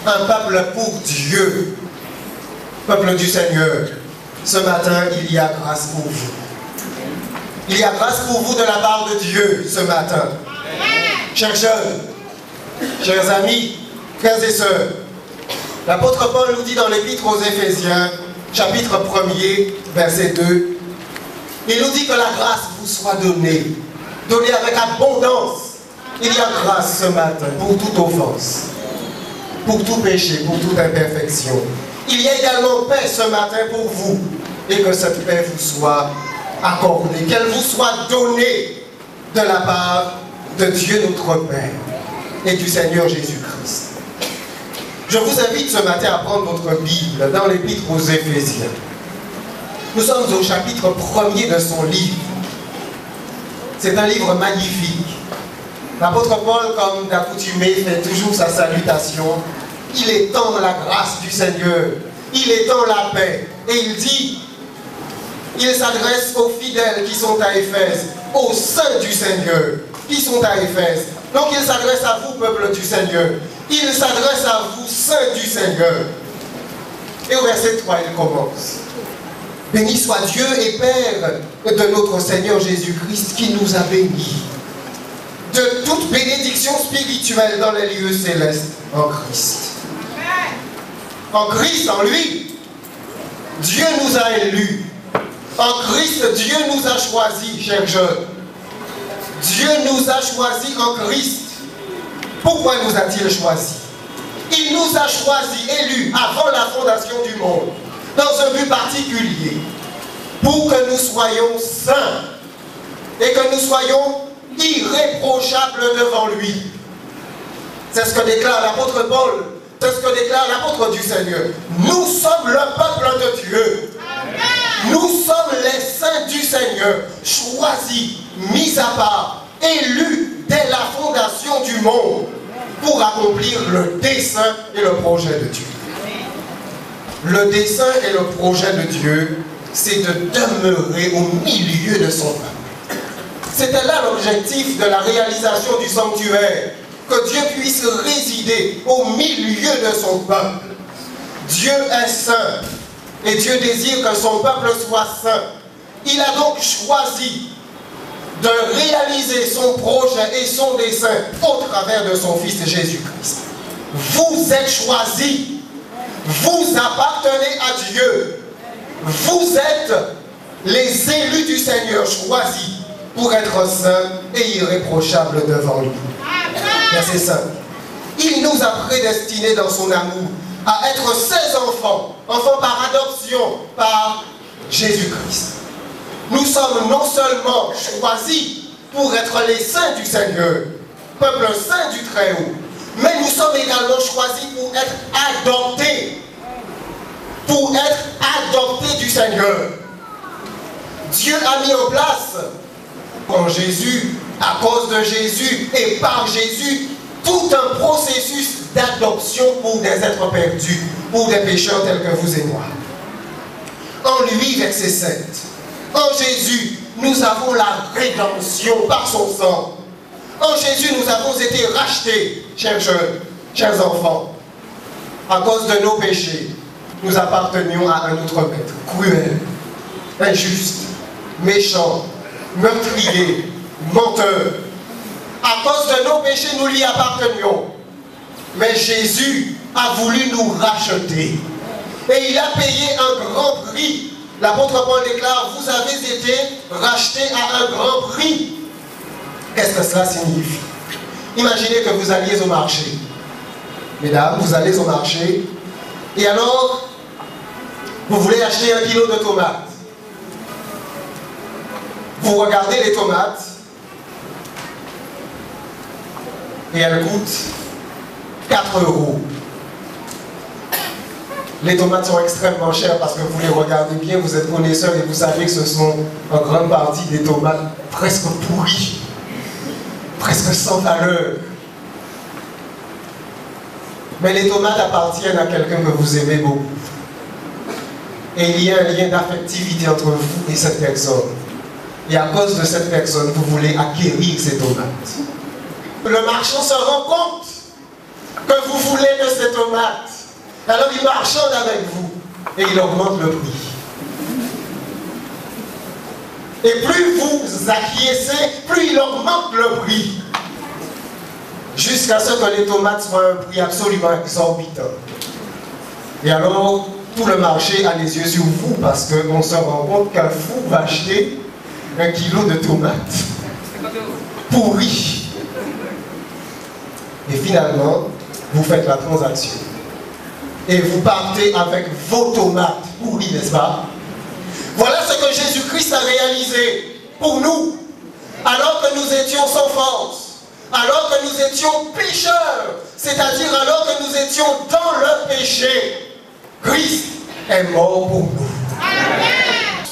un peuple pour Dieu, peuple du Seigneur. Ce matin, il y a grâce pour vous. Il y a grâce pour vous de la part de Dieu ce matin. Chers jeunes, chers amis, frères et sœurs, l'apôtre Paul nous dit dans l'épître aux Éphésiens, chapitre 1er, verset 2, il nous dit que la grâce vous soit donnée, donnée avec abondance. Il y a grâce ce matin pour toute offense, pour tout péché, pour toute imperfection. Il y a également paix ce matin pour vous, et que cette paix vous soit accordée, qu'elle vous soit donnée de la part de Dieu notre Père et du Seigneur Jésus-Christ. Je vous invite ce matin à prendre votre Bible dans l'épître aux Éphésiens. Nous sommes au chapitre 1er de son livre. C'est un livre magnifique. L'apôtre Paul, comme d'accoutumé, fait toujours sa salutation. Il étend la grâce du Seigneur. Il étend la paix. Et il dit, il s'adresse aux fidèles qui sont à Éphèse, aux saints du Seigneur qui sont à Éphèse. Donc il s'adresse à vous, peuple du Seigneur. Il s'adresse à vous, saints du Seigneur. Et au verset 3, il commence. Béni soit Dieu et Père de notre Seigneur Jésus-Christ qui nous a bénis de toute bénédiction spirituelle dans les lieux célestes en Christ. En Christ, en lui, Dieu nous a élus. En Christ, Dieu nous a choisis, chers jeunes. Dieu nous a choisis en Christ. Pourquoi nous a-t-il choisis? Il nous a choisis, élus, avant la fondation du monde, dans un but particulier, pour que nous soyons saints et que nous soyons irréprochables devant lui. C'est ce que déclare l'apôtre Paul, c'est ce que déclare l'apôtre du Seigneur. Nous sommes le peuple de Dieu. Nous sommes les saints du Seigneur, choisis, mis à part, élus dès la fondation du monde pour accomplir le dessein et le projet de Dieu. Le dessein et le projet de Dieu, c'est de demeurer au milieu de son peuple. C'était là l'objectif de la réalisation du sanctuaire, que Dieu puisse résider au milieu de son peuple. Dieu est saint et Dieu désire que son peuple soit saint. Il a donc choisi de réaliser son projet et son dessein au travers de son Fils Jésus-Christ. Vous êtes choisis, vous appartenez à Dieu, vous êtes les élus du Seigneur choisis pour être saints et irréprochables devant lui. Verset 5. Il nous a prédestinés dans son amour à être ses enfants, enfants par adoption, par Jésus-Christ. Nous sommes non seulement choisis pour être les saints du Seigneur, peuple saint du Très-Haut, mais nous sommes également choisis pour être adoptés. Pour être adoptés du Seigneur. Dieu a mis en place, en Jésus, à cause de Jésus et par Jésus, tout un processus d'adoption pour des êtres perdus, pour des pécheurs tels que vous et moi. En lui, verset 7, en Jésus, nous avons la rédemption par son sang. En Jésus, nous avons été rachetés, chers jeunes, chers enfants. À cause de nos péchés, nous appartenions à un autre maître, cruel, injuste, méchant, meurtrier, menteur. À cause de nos péchés, nous lui appartenions. Mais Jésus a voulu nous racheter. Et il a payé un grand prix. L'apôtre Paul déclare, vous avez été rachetés à un grand prix. Qu'est-ce que cela signifie? Imaginez que vous alliez au marché. Mesdames, vous allez au marché. Et alors, vous voulez acheter 1 kilo de tomates. Vous regardez les tomates. Et elles coûtent 4 €. Les tomates sont extrêmement chères parce que vous les regardez bien, vous êtes connaisseurs et vous savez que ce sont en grande partie des tomates presque pourries, presque sans valeur. Mais les tomates appartiennent à quelqu'un que vous aimez beaucoup. Et il y a un lien d'affectivité entre vous et cette personne. Et à cause de cette personne, vous voulez acquérir ces tomates. Le marchand se rend compte que vous voulez de ces tomates. Alors il marchande avec vous et il augmente le prix. Et plus vous acquiescez, plus il augmente le prix. Jusqu'à ce que les tomates soient à un prix absolument exorbitant. Et alors, tout le marché a les yeux sur vous parce qu'on se rend compte qu'un fou va acheter 1 kilo de tomates pourries. Et finalement, vous faites la transaction. Et vous partez avec vos tomates pourries, n'est-ce pas? Voilà ce que Jésus-Christ a réalisé pour nous. Alors que nous étions sans force, alors que nous étions pécheurs, c'est-à-dire alors que nous étions dans le péché, Christ est mort pour nous.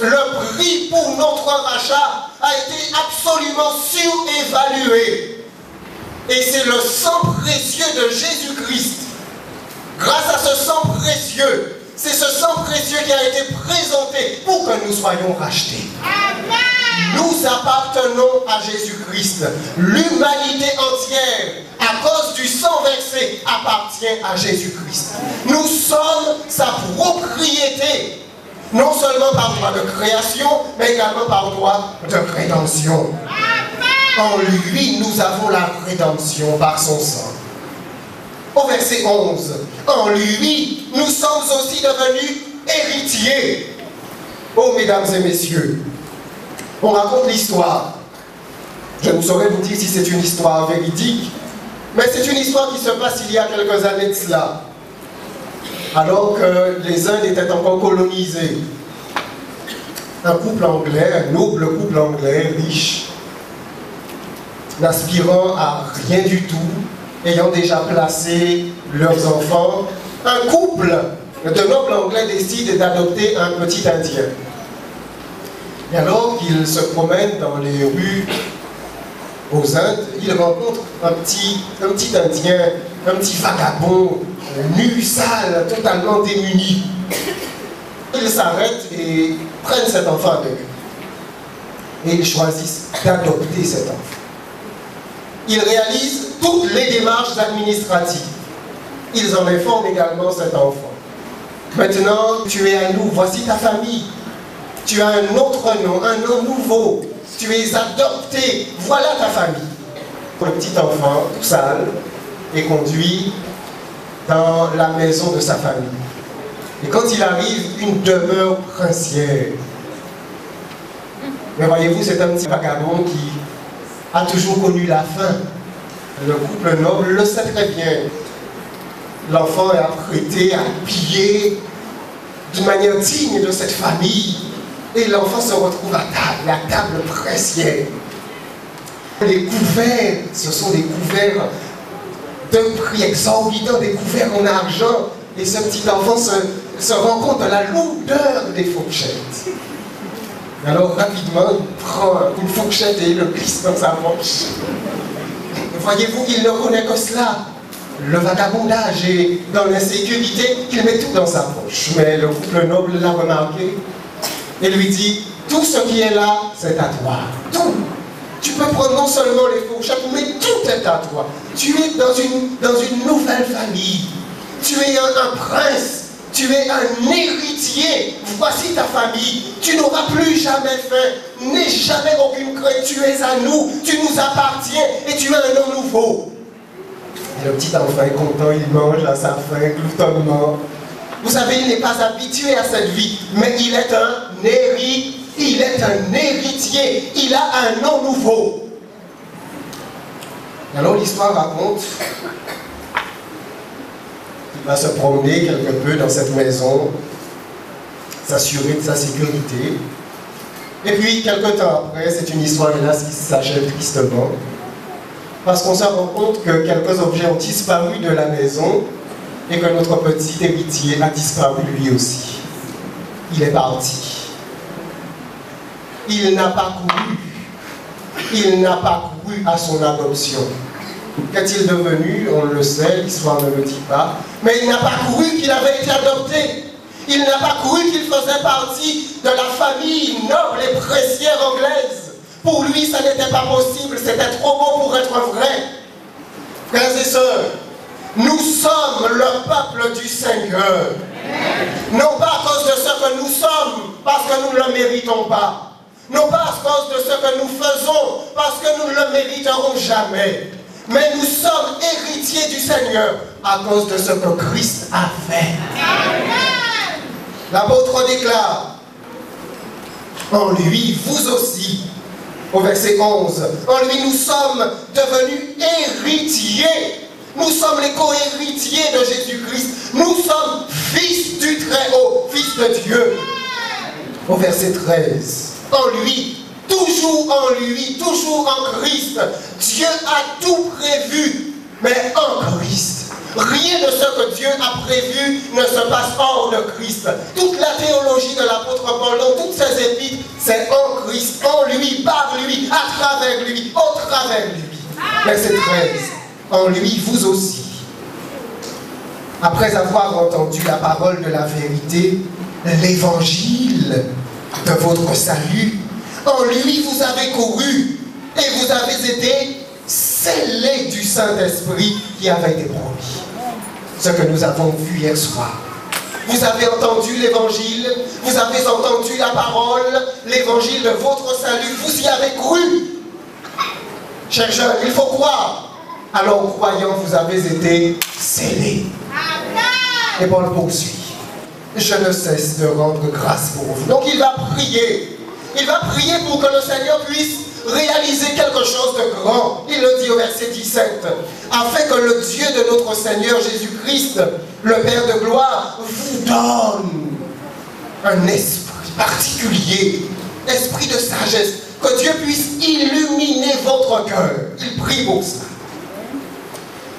Le prix pour notre rachat a été absolument surévalué. Et c'est le sang précieux de Jésus-Christ. Grâce à ce sang précieux, c'est ce sang précieux qui a été présenté pour que nous soyons rachetés. Nous appartenons à Jésus-Christ. L'humanité entière, à cause du sang versé, appartient à Jésus-Christ. Nous sommes sa propriété, non seulement par droit de création, mais également par droit de rédemption. En lui, nous avons la rédemption par son sang. Au verset 11, en lui, nous sommes aussi devenus héritiers. Oh, mesdames et messieurs, on raconte l'histoire. Je ne saurais vous dire si c'est une histoire véridique, mais c'est une histoire qui se passe il y a quelques années de cela, alors que les Indes étaient encore colonisées. Un couple anglais, un noble couple anglais, riche, n'aspirant à rien du tout, ayant déjà placé leurs enfants, un couple de nobles anglais décide d'adopter un petit Indien. Et alors qu'il se promène dans les rues aux Indes, il rencontre un petit Indien, un petit vagabond, nu, sale, totalement démuni. Ils s'arrêtent et prennent cet enfant avec eux. Et ils choisissent d'adopter cet enfant. Ils réalisent toutes les démarches administratives. Ils en informent également cet enfant. Maintenant, tu es à nous, voici ta famille. Tu as un autre nom, un nom nouveau. Tu es adopté, voilà ta famille. Le petit enfant, tout sale, est conduit dans la maison de sa famille. Et quand il arrive, une demeure princière. Mais voyez-vous, c'est un petit vagabond qui a toujours connu la faim. Le couple noble le sait très bien. L'enfant est apprêté, habillé d'une manière digne de cette famille. Et l'enfant se retrouve à table, la table princière. Les couverts, ce sont des couverts d'un prix exorbitant, des couverts en argent. Et ce petit enfant se rend compte de la lourdeur des fourchettes. Alors rapidement, il prend une fourchette et il le glisse dans sa poche. Voyez-vous, il ne connaît que cela. Le vagabondage et dans l'insécurité, il met tout dans sa poche. Mais le couple noble l'a remarqué et lui dit, tout ce qui est là, c'est à toi. Tout. Tu peux prendre non seulement les fourchettes, mais tout est à toi. Tu es dans une nouvelle famille. Tu es un prince. Tu es un héritier. Voici ta famille. Tu n'auras plus jamais faim. N'aie jamais aucune crainte. Tu es à nous. Tu nous appartiens. Et tu as un nom nouveau. Et le petit enfant est content. Il mange à sa faim, gloutonnement. Vous savez, il n'est pas habitué à cette vie. Mais il est un héritier. Il est un héritier. Il a un nom nouveau. Alors l'histoire raconte qu'il va se promener quelque peu dans cette maison, s'assurer de sa sécurité. Et puis, quelque temps après, c'est une histoire, hélas, qui s'achève tristement. Parce qu'on se rend compte que quelques objets ont disparu de la maison et que notre petit héritier a disparu lui aussi. Il est parti. Il n'a pas couru. Il n'a pas couru à son adoption. Qu'est-il devenu? On le sait, l'histoire ne le dit pas. Mais il n'a pas couru qu'il avait été adopté. Il n'a pas couru qu'il faisait partie de la famille noble et précière anglaise. Pour lui, ça n'était pas possible. C'était trop beau pour être vrai. Frères et sœurs, Nous sommes le peuple du Seigneur. Non pas à cause de ce que nous sommes, parce que nous ne le méritons pas. Non pas à cause de ce que nous faisons, parce que nous ne le mériterons jamais. Mais nous sommes héritiers du Seigneur à cause de ce que Christ a fait. L'apôtre déclare, en lui, vous aussi, au verset 11, en lui nous sommes devenus héritiers. Nous sommes les co-héritiers de Jésus-Christ. Nous sommes fils du Très-Haut, fils de Dieu. Au verset 13, en lui, toujours en lui, toujours en Christ, Dieu a tout prévu, mais en Christ. Rien de ce que Dieu a prévu ne se passe hors de Christ. Toute la théologie de l'apôtre Paul, dans toutes ses épîtres, c'est en Christ, en lui, par lui, à travers lui, au travers lui. Verset 13. En lui, vous aussi. Après avoir entendu la parole de la vérité, l'évangile de votre salut, en lui vous avez couru et vous avez été scellés du Saint-Esprit qui avait été promis. Ce que nous avons vu hier soir. Vous avez entendu l'évangile, vous avez entendu la parole, l'évangile de votre salut, vous y avez cru. Chers jeunes, il faut croire. Alors, croyant, vous avez été scellés. Et Paul poursuit. Je ne cesse de rendre grâce pour vous. Donc, il va prier. Il va prier pour que le Seigneur puisse réaliser quelque chose de grand. Il le dit au verset 17. Afin que le Dieu de notre Seigneur Jésus-Christ, le Père de gloire, vous donne un esprit particulier, esprit de sagesse, que Dieu puisse illuminer votre cœur. Il prie pour ça.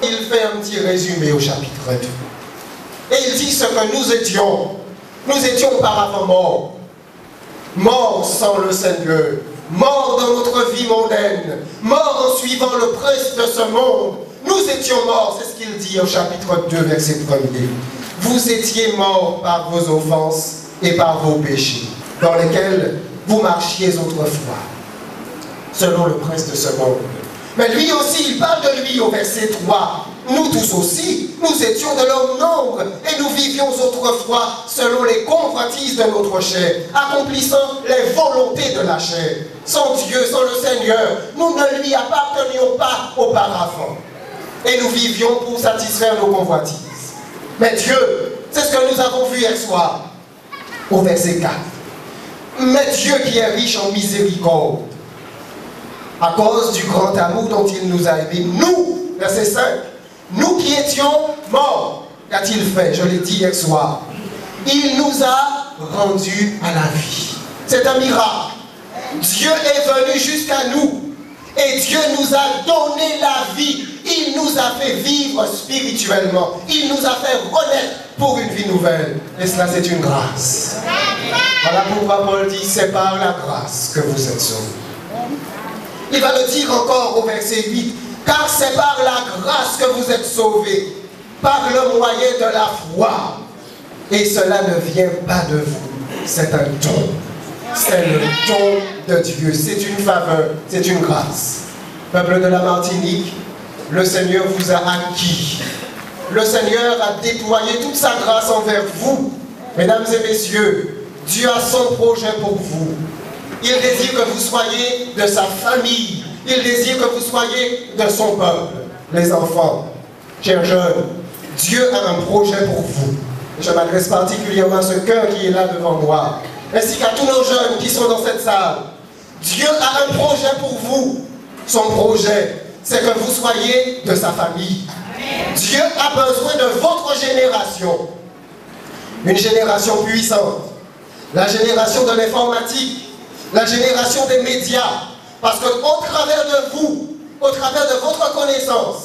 Il fait un petit résumé au chapitre 2. Et il dit ce que nous étions. Nous étions auparavant morts. Morts sans le Seigneur. Morts dans notre vie mondaine. Morts en suivant le prince de ce monde. Nous étions morts. C'est ce qu'il dit au chapitre 2, verset 1er. Vous étiez morts par vos offenses et par vos péchés, dans lesquels vous marchiez autrefois, selon le prince de ce monde. Mais lui aussi, il parle de lui au verset 3. Nous tous aussi, nous étions de leur nombre et nous vivions autrefois selon les convoitises de notre chair, accomplissant les volontés de la chair. Sans Dieu, sans le Seigneur, nous ne lui appartenions pas auparavant. Et nous vivions pour satisfaire nos convoitises. Mais Dieu, c'est ce que nous avons vu hier soir, au verset 4. Mais Dieu qui est riche en miséricorde, à cause du grand amour dont il nous a aimés, nous, verset 5, nous qui étions morts, qu'a-t-il fait? Je l'ai dit hier soir. Il nous a rendus à la vie. C'est un miracle. Dieu est venu jusqu'à nous et Dieu nous a donné la vie. Il nous a fait vivre spirituellement. Il nous a fait renaître pour une vie nouvelle. Et cela, c'est une grâce. Voilà pourquoi Paul dit, c'est par la grâce que vous êtes sauvés. Il va le dire encore au verset 8. Car c'est par la grâce que vous êtes sauvés, par le moyen de la foi. Et cela ne vient pas de vous. C'est un don. C'est le don de Dieu. C'est une faveur. C'est une grâce. Peuple de la Martinique, le Seigneur vous a acquis. Le Seigneur a déployé toute sa grâce envers vous. Mesdames et messieurs, Dieu a son projet pour vous. Il désire que vous soyez de sa famille. Il désire que vous soyez de son peuple. Les enfants, chers jeunes, Dieu a un projet pour vous. Je m'adresse particulièrement à ce cœur qui est là devant moi, ainsi qu'à tous nos jeunes qui sont dans cette salle. Dieu a un projet pour vous. Son projet, c'est que vous soyez de sa famille. Dieu a besoin de votre génération. Une génération puissante. La génération de l'informatique. La génération des médias. Parce qu'au travers de vous, au travers de votre connaissance,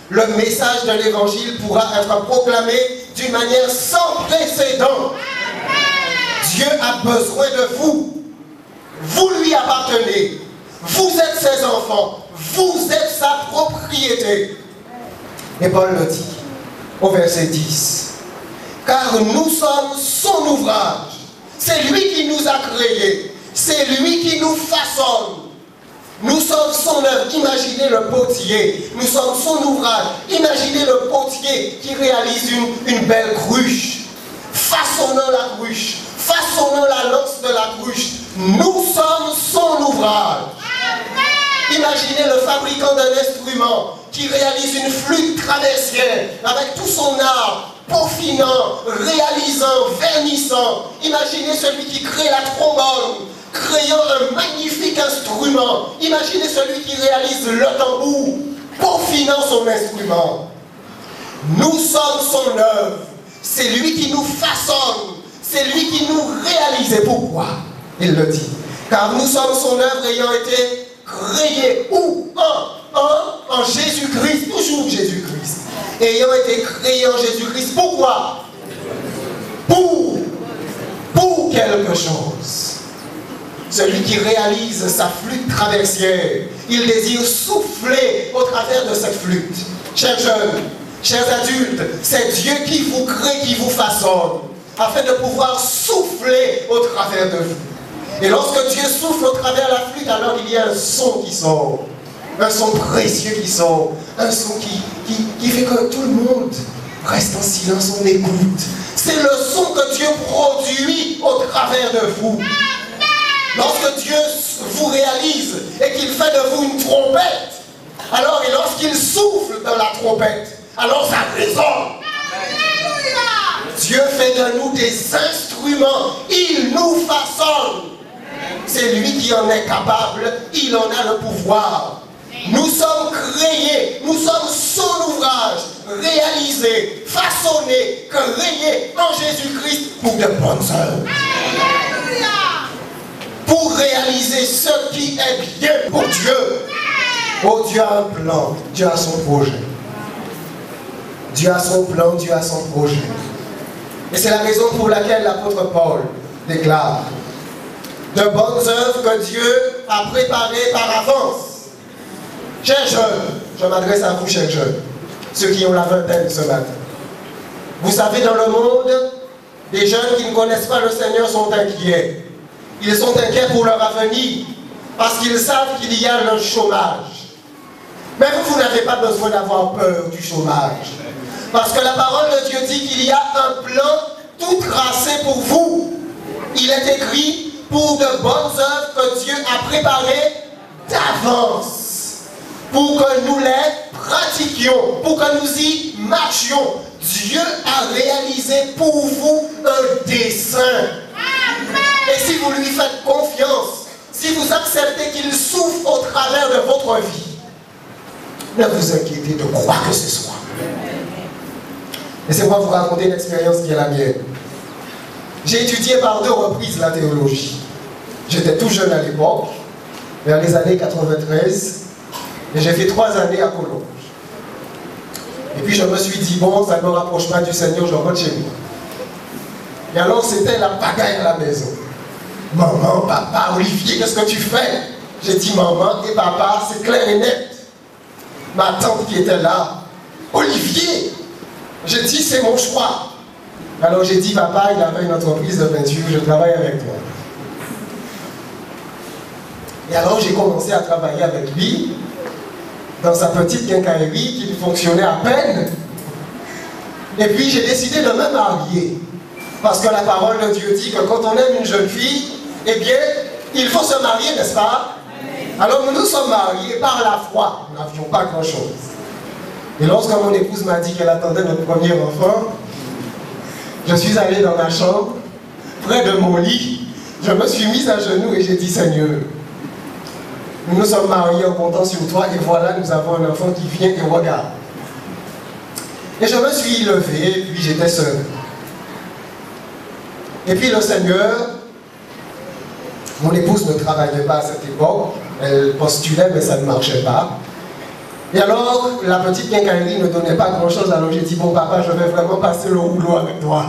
le message de l'évangile pourra être proclamé d'une manière sans précédent. Dieu a besoin de vous. Vous lui appartenez. Vous êtes ses enfants. Vous êtes sa propriété. Et Paul le dit au verset 10. Car nous sommes son ouvrage. C'est lui qui nous a créés. C'est lui qui nous façonne. Nous sommes sommes son œuvre. Imaginez le potier. Nous sommes son ouvrage. Imaginez le potier qui réalise une belle cruche. Façonnant la cruche. Façonnant la lance de la cruche. Nous sommes son ouvrage. Imaginez le fabricant d'un instrument qui réalise une flûte traversière avec tout son art, peaufinant, réalisant, vernissant. Imaginez celui qui crée la trombone, créant un magnifique instrument. Imaginez celui qui réalise le tambour, peaufinant son instrument. Nous sommes son œuvre. C'est lui qui nous façonne. C'est lui qui nous réalise. Et pourquoi? Il le dit. Car nous sommes son œuvre ayant été créés. Où? En Jésus-Christ. Toujours Jésus-Christ. Ayant été créés en Jésus-Christ. Pourquoi? Pour quelque chose. Celui qui réalise sa flûte traversière, il désire souffler au travers de cette flûte. Chers jeunes, chers adultes, c'est Dieu qui vous crée, qui vous façonne, afin de pouvoir souffler au travers de vous. Et lorsque Dieu souffle au travers de la flûte, alors il y a un son qui sort. Un son précieux qui sort. Un son qui fait que tout le monde reste en silence, on écoute. C'est le son que Dieu produit au travers de vous. Lorsque Dieu vous réalise et qu'il fait de vous une trompette, alors et lorsqu'il souffle dans la trompette, alors ça résonne. Dieu fait de nous des instruments, il nous façonne. C'est lui qui en est capable, il en a le pouvoir. Nous sommes créés, nous sommes son ouvrage, réalisé, façonné, créé en Jésus-Christ pour de bonnes œuvres. Pour réaliser ce qui est bien pour Dieu. Oh, Dieu a un plan, Dieu a son projet. Dieu a son plan, Dieu a son projet. Et c'est la raison pour laquelle l'apôtre Paul déclare de bonnes œuvres que Dieu a préparées par avance. Chers jeunes, je m'adresse à vous, chers jeunes, ceux qui ont la vingtaine ce matin. Vous savez, dans le monde, des jeunes qui ne connaissent pas le Seigneur sont inquiets. Ils sont inquiets pour leur avenir, parce qu'ils savent qu'il y a le chômage. Mais vous n'avez pas besoin d'avoir peur du chômage. Parce que la parole de Dieu dit qu'il y a un plan tout tracé pour vous. Il est écrit pour de bonnes œuvres que Dieu a préparées d'avance. Pour que nous les pratiquions, pour que nous y marchions. Dieu a réalisé pour vous un dessein. Et si vous lui faites confiance, si vous acceptez qu'il souffle au travers de votre vie, ne vous inquiétez de quoi que ce soit. Laissez-moi vous raconter une expérience qui est la mienne. J'ai étudié par 2 reprises la théologie. J'étais tout jeune à l'époque, vers les années 93, et j'ai fait 3 années à Collonges. Et puis je me suis dit, bon, ça ne me rapproche pas du Seigneur, je rentre chez moi. Et alors c'était la pagaille à la maison. Maman, papa, Olivier, qu'est-ce que tu fais? J'ai dit maman et papa, c'est clair et net. Ma tante qui était là, Olivier, j'ai dit c'est mon choix. Alors j'ai dit papa, il avait une entreprise de peinture, je travaille avec toi. Et alors j'ai commencé à travailler avec lui dans sa petite quincaillerie qui fonctionnait à peine. Et puis j'ai décidé de me marier. Parce que la parole de Dieu dit que quand on aime une jeune fille, eh bien, il faut se marier, n'est-ce pas? Alors nous nous sommes mariés par la foi. Nous n'avions pas grand-chose. Et lorsque mon épouse m'a dit qu'elle attendait notre premier enfant, je suis allé dans ma chambre, près de mon lit, je me suis mise à genoux et j'ai dit, Seigneur, nous nous sommes mariés en comptant sur toi et voilà, nous avons un enfant qui vient et regarde. Et je me suis levé et puis j'étais seul. Et puis le Seigneur, mon épouse ne travaillait pas à cette époque, elle postulait mais ça ne marchait pas. Et alors, la petite quincaillerie ne donnait pas grand-chose, alors j'ai dit, bon papa, je vais vraiment passer le rouleau avec toi.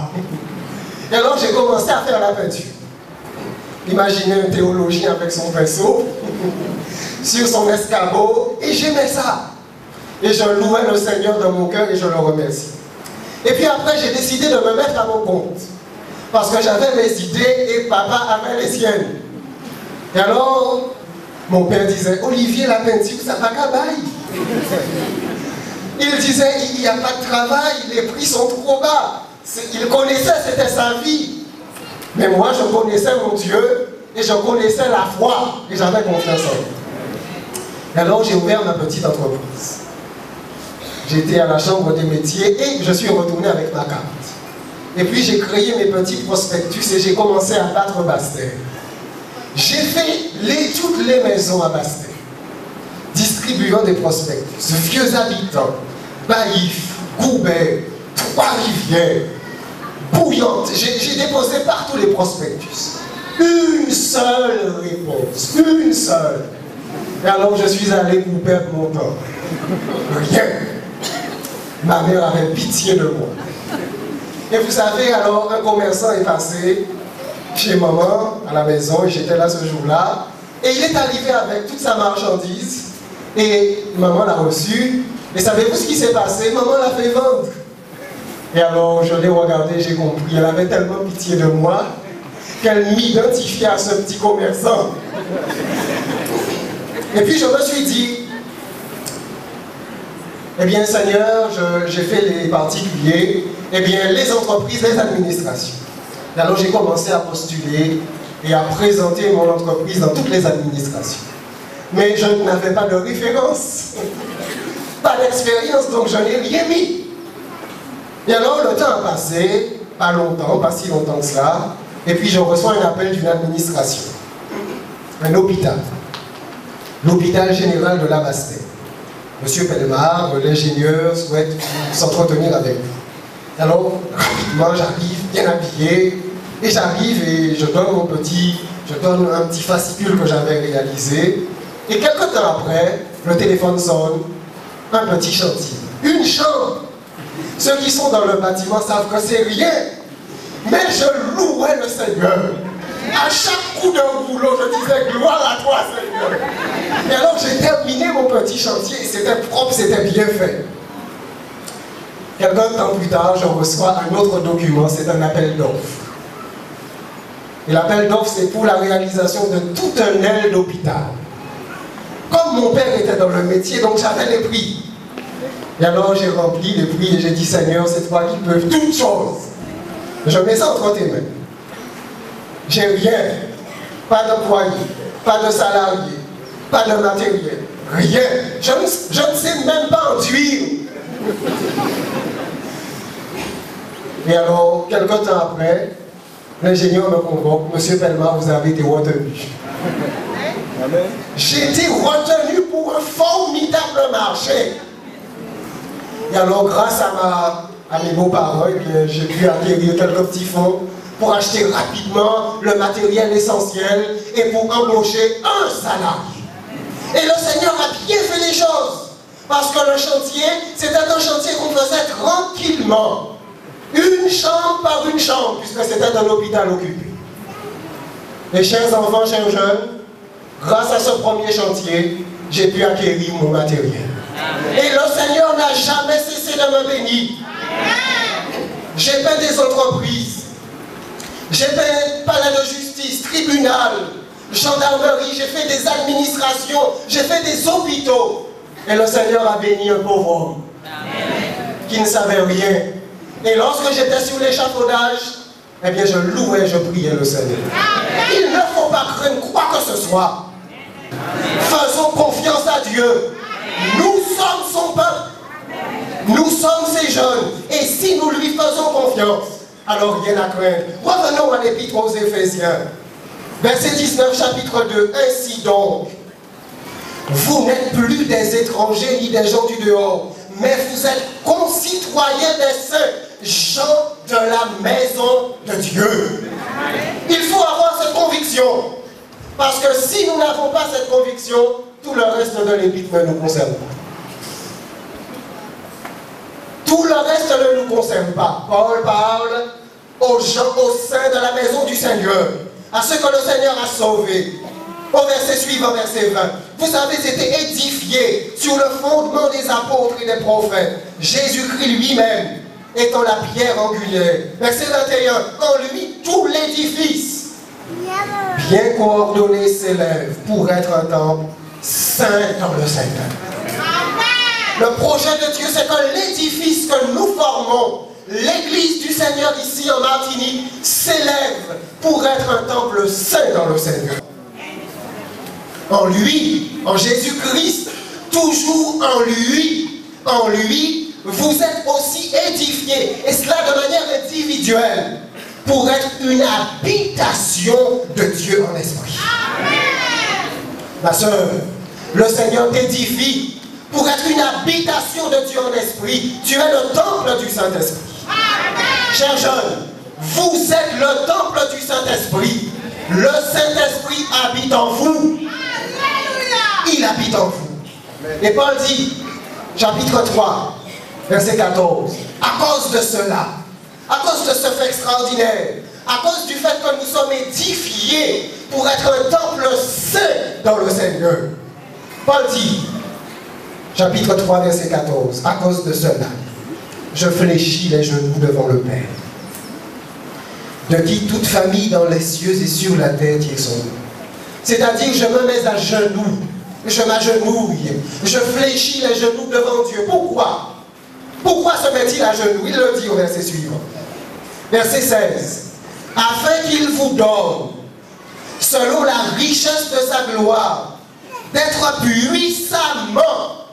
Et alors j'ai commencé à faire la peinture. Imaginez un théologien avec son pinceau, sur son escabeau, et j'aimais ça. Et je louais le Seigneur dans mon cœur et je le remercie. Et puis après, j'ai décidé de me mettre à mon compte. Parce que j'avais mes idées et papa avait les siennes. Et alors, Mon père disait, Olivier, la peinture, ça va cabaye. Il disait, il n'y a pas de travail, les prix sont trop bas. Il connaissait, c'était sa vie. Mais moi, je connaissais mon Dieu et je connaissais la foi et j'avais confiance en lui. Alors, j'ai ouvert ma petite entreprise. J'étais à la chambre des métiers et je suis retourné avec ma carte. Et puis, j'ai créé mes petits prospectus et j'ai commencé à battre Basse-Terre. J'ai fait toutes les maisons à Basse-Terre, distribuant des prospectus, vieux habitants, Baïf, Goubet, Trois-Rivières, Bouillante. J'ai déposé partout les prospectus. Une seule réponse, une seule. Et alors je suis allé pour perdre mon temps. Rien. Ma mère avait pitié de moi. Et vous savez, alors un commerçant est passé chez maman à la maison, et j'étais là ce jour-là, et il est arrivé avec toute sa marchandise, et maman l'a reçu, et savez-vous ce qui s'est passé? Maman l'a fait vendre. Et alors je l'ai regardé, j'ai compris, elle avait tellement pitié de moi, qu'elle m'identifiait à ce petit commerçant. Et puis je me suis dit, eh bien Seigneur, j'ai fait les particuliers, eh bien les entreprises, les administrations. Et alors j'ai commencé à postuler et à présenter mon entreprise dans toutes les administrations. Mais je n'avais pas de référence, pas d'expérience, donc je n'ai rien mis. Et alors le temps a passé, pas longtemps, pas si longtemps que cela, et puis je reçois un appel d'une administration, un hôpital, l'hôpital général de la Basse-Terre. Monsieur Pellemard, l'ingénieur, souhaite s'entretenir avec vous. Alors, rapidement, j'arrive, bien habillé, et j'arrive et je donne un petit fascicule que j'avais réalisé. Et quelques temps après, le téléphone sonne, un petit chantier, une chambre. Ceux qui sont dans le bâtiment savent que c'est rien, mais je louais le Seigneur. À chaque coup d'un boulot, je disais gloire à toi, Seigneur. Et alors j'ai terminé mon petit chantier et c'était propre, c'était bien fait. Quelques temps plus tard, je reçois un autre document, c'est un appel d'offres. Et l'appel d'offres, c'est pour la réalisation de toute une aile d'hôpital. Comme mon père était dans le métier, donc j'avais les prix. Et alors j'ai rempli les prix et j'ai dit, Seigneur, c'est toi qui peux toutes choses. Je mets ça entre tes mains. J'ai rien, pas d'employé, pas de salarié, pas de matériel, rien. Je ne sais même pas enduire. Et alors, quelques temps après, l'ingénieur me convoque, Monsieur Pellemard, vous avez été retenu. J'ai été retenu pour un formidable marché. Et alors, grâce à mes beaux-parents, j'ai pu acquérir quelques petits fonds pour acheter rapidement le matériel essentiel et pour embaucher un salarié. Et le Seigneur a bien fait les choses. Parce que le chantier, c'était un chantier qu'on faisait tranquillement. Une chambre par une chambre, puisque c'était un hôpital occupé. Mes chers enfants, chers jeunes, grâce à ce premier chantier, j'ai pu acquérir mon matériel. Et le Seigneur n'a jamais cessé de me bénir. J'ai peint des entreprises. J'ai fait palais de justice, tribunal, gendarmerie, j'ai fait des administrations, j'ai fait des hôpitaux. Et le Seigneur a béni un pauvre homme qui ne savait rien. Et lorsque j'étais sur l'échafaudage, eh bien je louais, je priais le Seigneur. Il ne faut pas craindre quoi que ce soit. Faisons confiance à Dieu. Nous sommes son peuple. Nous sommes ses jeunes. Et si nous lui faisons confiance, alors rien à craindre. Revenons à l'épître aux Éphésiens. Verset 19, chapitre 2. Ainsi donc, vous n'êtes plus des étrangers ni des gens du dehors, mais vous êtes concitoyens des saints, gens de la maison de Dieu. Il faut avoir cette conviction. Parce que si nous n'avons pas cette conviction, tout le reste de l'épître ne nous concerne pas. Tout le reste ne nous concerne pas. Paul parle aux gens au sein de la maison du Seigneur, à ceux que le Seigneur a sauvés. Au verset suivant, verset 20. Vous avez été édifiés sur le fondement des apôtres et des prophètes. Jésus-Christ lui-même étant la pierre angulaire. Verset 21. En lui, tout l'édifice bien coordonné s'élève pour être un temple saint dans le Seigneur. Le projet de Dieu, c'est que l'édifice que nous formons, l'Église du Seigneur ici en Martinique, s'élève pour être un temple saint dans le Seigneur. En lui, en Jésus-Christ, toujours en lui, vous êtes aussi édifiés, et cela de manière individuelle, pour être une habitation de Dieu en esprit. Ma soeur, le Seigneur t'édifie pour être une habitation de Dieu en esprit. Tu es le temple du Saint-Esprit. Chers jeunes, vous êtes le temple du Saint-Esprit. Le Saint-Esprit habite en vous. Il habite en vous. Et Paul dit, chapitre 3, verset 14, à cause de cela, à cause de ce fait extraordinaire, à cause du fait que nous sommes édifiés pour être un temple saint dans le Seigneur. Paul dit, chapitre 3, verset 14, à cause de cela, je fléchis les genoux devant le Père, de qui toute famille dans les cieux et sur la terre tient son nom. C'est-à-dire, je me mets à genoux, je m'agenouille, je fléchis les genoux devant Dieu. Pourquoi? Pourquoi se met-il à genoux? Il le dit au verset suivant. Verset 16. Afin qu'il vous donne, selon la richesse de sa gloire, d'être puissamment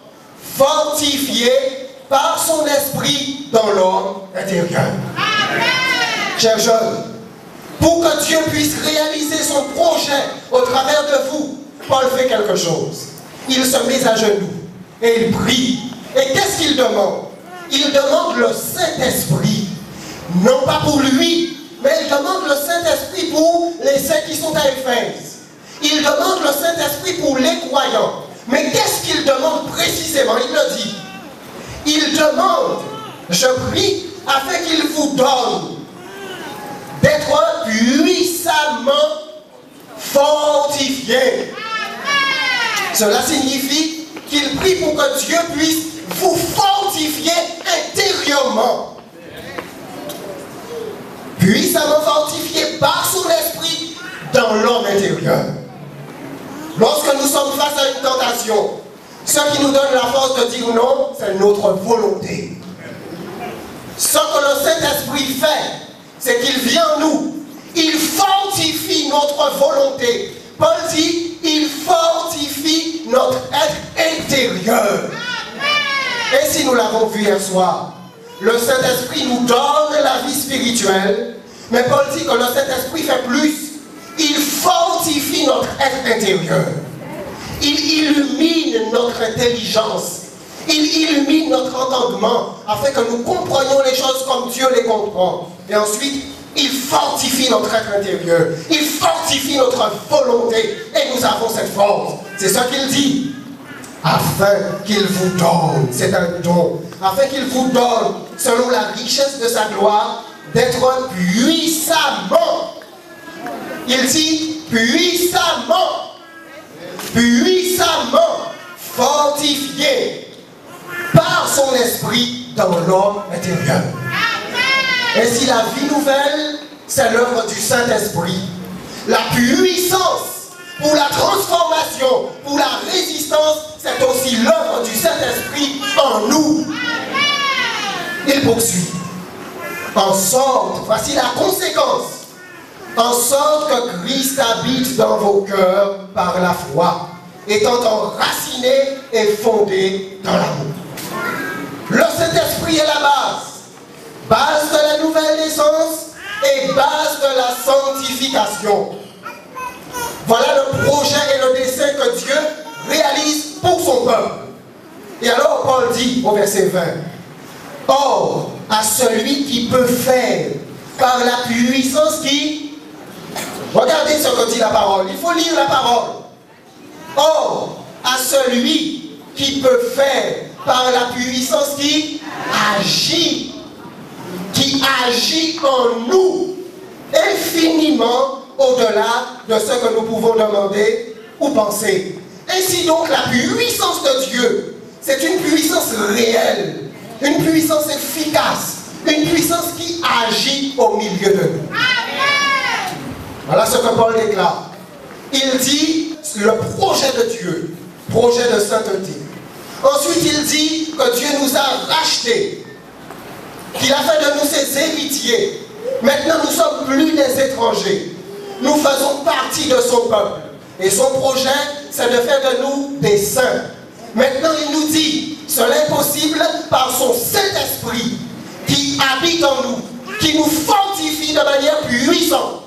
fortifié par son esprit dans l'homme intérieur. Chers jeunes, pour que Dieu puisse réaliser son projet au travers de vous, Paul fait quelque chose. Il se met à genoux et il prie. Et qu'est-ce qu'il demande? Il demande le Saint-Esprit. Non pas pour lui, mais il demande le Saint-Esprit pour les saints qui sont à Éphèse. Il demande le Saint-Esprit pour les croyants. Mais qu'est-ce qu'il demande précisément? Il le dit. Il demande, je prie, afin qu'il vous donne d'être puissamment fortifié. Cela signifie qu'il prie pour que Dieu puisse vous fortifier intérieurement. Puissamment fortifié par son esprit dans l'homme intérieur. Lorsque nous sommes face à une tentation, ce qui nous donne la force de dire non, c'est notre volonté. Ce que le Saint-Esprit fait, c'est qu'il vient en nous. Il fortifie notre volonté. Paul dit, il fortifie notre être intérieur. Et si nous l'avons vu hier soir, le Saint-Esprit nous donne la vie spirituelle, mais Paul dit que le Saint-Esprit fait plus. Il fortifie notre être intérieur. Il illumine notre intelligence. Il illumine notre entendement afin que nous comprenions les choses comme Dieu les comprend. Et ensuite, il fortifie notre être intérieur. Il fortifie notre volonté. Et nous avons cette force. C'est ce qu'il dit. Afin qu'il vous donne, c'est un don, afin qu'il vous donne, selon la richesse de sa gloire, d'être puissamment. Il dit puissamment, puissamment fortifié par son esprit dans l'homme intérieur. Et si la vie nouvelle, c'est l'œuvre du Saint-Esprit, la puissance pour la transformation, pour la résistance, c'est aussi l'œuvre du Saint-Esprit en nous. Il poursuit. En sorte, voici la conséquence, en sorte que Christ habite dans vos cœurs par la foi, étant enraciné et fondé dans l'amour. Le Saint-Esprit est la base de la nouvelle naissance et base de la sanctification. Voilà le projet et le dessein que Dieu réalise pour son peuple. Et alors Paul dit au verset 20, « Or, à celui qui peut faire par la puissance qui... » Regardez ce que dit la parole, il faut lire la parole. « Or, à celui qui peut faire par la puissance qui agit en nous infiniment au-delà de ce que nous pouvons demander ou penser. » Ainsi donc, la puissance de Dieu, c'est une puissance réelle, une puissance efficace, une puissance qui agit au milieu de nous. Voilà ce que Paul déclare. Il dit le projet de Dieu, projet de sainteté. Ensuite, il dit que Dieu nous a rachetés, qu'il a fait de nous ses héritiers. Maintenant, nous ne sommes plus des étrangers. Nous faisons partie de son peuple. Et son projet, c'est de faire de nous des saints. Maintenant, il nous dit, cela est possible par son Saint-Esprit qui habite en nous, qui nous fortifie de manière puissante.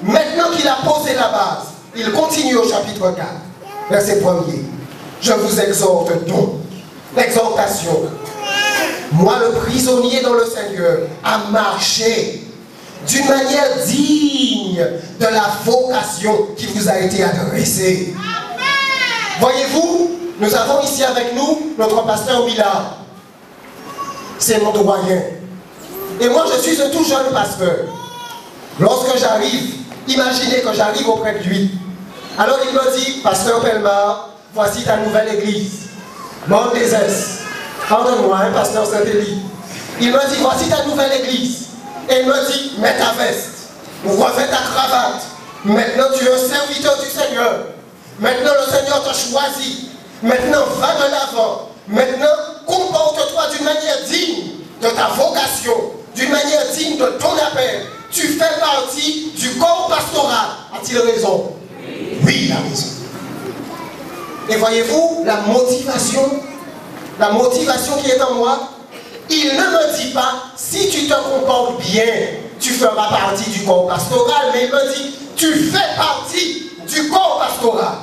Maintenant qu'il a posé la base, il continue au chapitre 4, verset 1er. Je vous exhorte donc, l'exhortation, moi le prisonnier dans le Seigneur, à marcher d'une manière digne de la vocation qui vous a été adressée. Voyez-vous, nous avons ici avec nous notre pasteur Millard. C'est mon doyen. Et moi, je suis un tout jeune pasteur. Lorsque j'arrive, imaginez que j'arrive auprès de lui. Alors il me dit, pasteur Pellemard, voici ta nouvelle église. Mont des S. Pardonne-moi, hein, pasteur Saint-Élie. Il me dit, voici ta nouvelle église. Et il me dit, mets ta veste, refais ta cravate. Maintenant, tu es un serviteur du Seigneur. Maintenant, le Seigneur t'a choisi. Maintenant, va de l'avant. Maintenant, comporte-toi d'une manière digne de ta vocation, d'une manière digne de ton appel. Tu fais partie du corps pastoral. A-t-il raison? Oui, il a raison. Et voyez-vous, la motivation qui est en moi, il ne me dit pas, si tu te comportes bien, tu feras partie du corps pastoral, mais il me dit, tu fais partie du corps pastoral.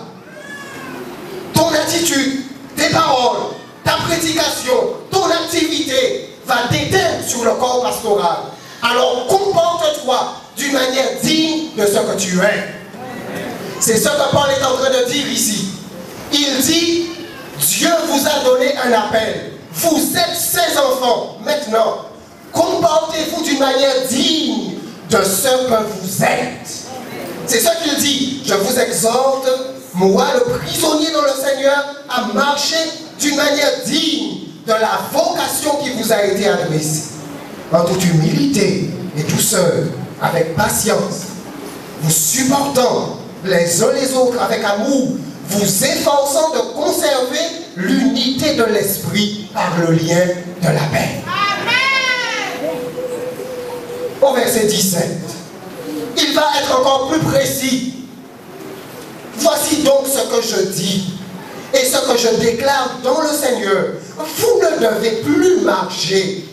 Ton attitude, tes paroles, ta prédication, ton activité va t'éteindre sur le corps pastoral. Alors comporte-toi d'une manière digne de ce que tu es. C'est ce que Paul est en train de dire ici. Il dit, Dieu vous a donné un appel. Vous êtes ses enfants. Maintenant, comportez-vous d'une manière digne de ce que vous êtes. C'est ce qu'il dit. Je vous exhorte, moi le prisonnier dans le Seigneur, à marcher d'une manière digne de la vocation qui vous a été adressée. En toute humilité et douceur, avec patience, vous supportant les uns les autres avec amour, vous efforçant de conserver l'unité de l'esprit par le lien de la paix. Amen. Au verset 17, il va être encore plus précis. Voici donc ce que je dis et ce que je déclare dans le Seigneur. Vous ne devez plus marcher